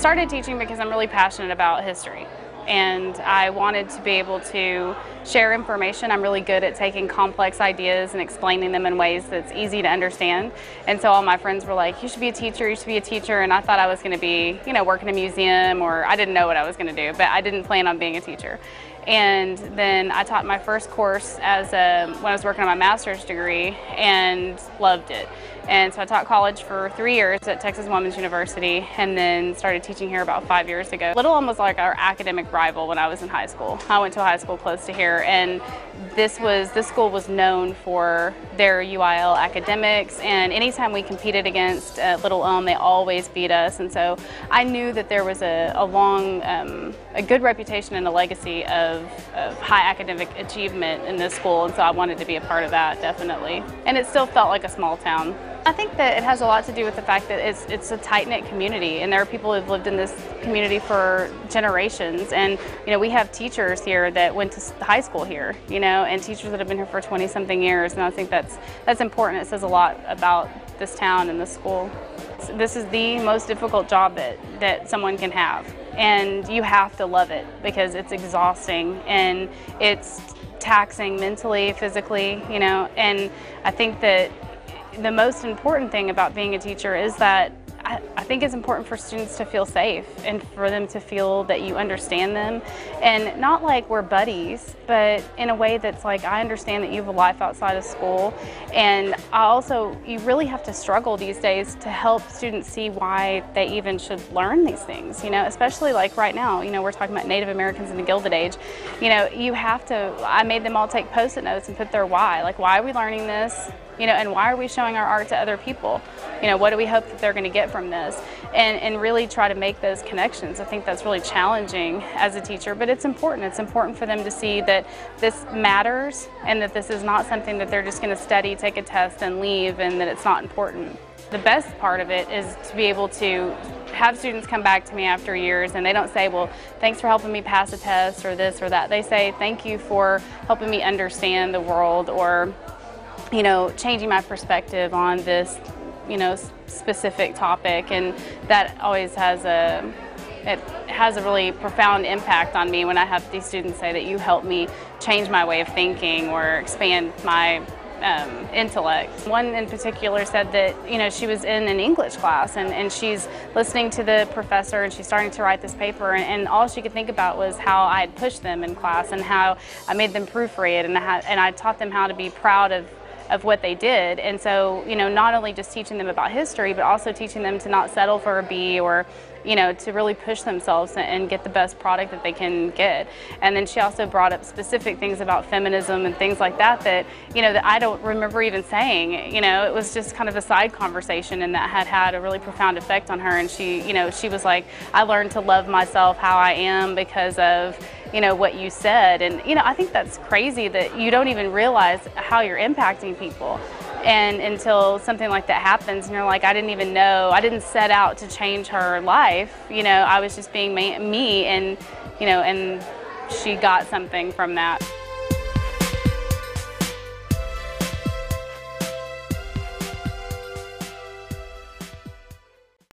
started teaching because I'm really passionate about history, and I wanted to be able to share information. I'm really good at taking complex ideas and explaining them in ways that's easy to understand. And so all my friends were like, you should be a teacher, you should be a teacher. And I thought I was going to be, work in a museum, or I didn't know what I was going to do, but I didn't plan on being a teacher. And then I taught my first course when I was working on my master's degree, and loved it. And so I taught college for 3 years at Texas Women's University, and then started teaching here about 5 years ago. Little almost like our academic rival when I was in high school. I went to a high school close to here, and this school was known for their UIL academics, and anytime we competed against Little Elm, they always beat us. And so I knew that there was a good reputation and a legacy of high academic achievement in this school, and so I wanted to be a part of that, definitely. And it still felt like a small town. I think that it has a lot to do with the fact that it's a tight-knit community, and there are people who've lived in this community for generations. And we have teachers here that went to high school here, and teachers that have been here for 20-something years, and I think that's important. It says a lot about this town and this school. This is the most difficult job that someone can have, and you have to love it because it's exhausting and it's taxing mentally, physically, and I think that the most important thing about being a teacher is that I think it's important for students to feel safe and for them to feel that you understand them, and not like we're buddies, but in a way that's like, I understand that you have a life outside of school. And you really have to struggle these days to help students see why they even should learn these things, especially like right now, we're talking about Native Americans in the Gilded Age. I made them all take Post-it notes and put their why, like, why are we learning this? And why are we showing our art to other people? What do we hope that they're going to get from this? And really try to make those connections. I think that's really challenging as a teacher, but it's important. It's important for them to see that this matters, and that this is not something that they're just going to study, take a test, and leave, and that it's not important. The best part of it is to be able to have students come back to me after years, and they don't say, well, thanks for helping me pass a test or this or that. They say, thank you for helping me understand the world, or changing my perspective on this, specific topic. And that always has a really profound impact on me when I have these students say that you helped me change my way of thinking or expand my intellect. One in particular said that, she was in an English class, and she's listening to the professor, and she's starting to write this paper, and all she could think about was how I had pushed them in class and how I made them proofread, and I taught them how to be proud of what they did. And so, not only just teaching them about history, but also teaching them to not settle for a B, or, to really push themselves and get the best product that they can get. And then she also brought up specific things about feminism and things like that that I don't remember even saying. It was just kind of a side conversation, and that had a really profound effect on her. And she was like, I learned to love myself how I am because of what you said. And I think that's crazy that you don't even realize how you're impacting people, and until something like that happens, and you're like, I didn't even know, I didn't set out to change her life, I was just being me, and and she got something from that.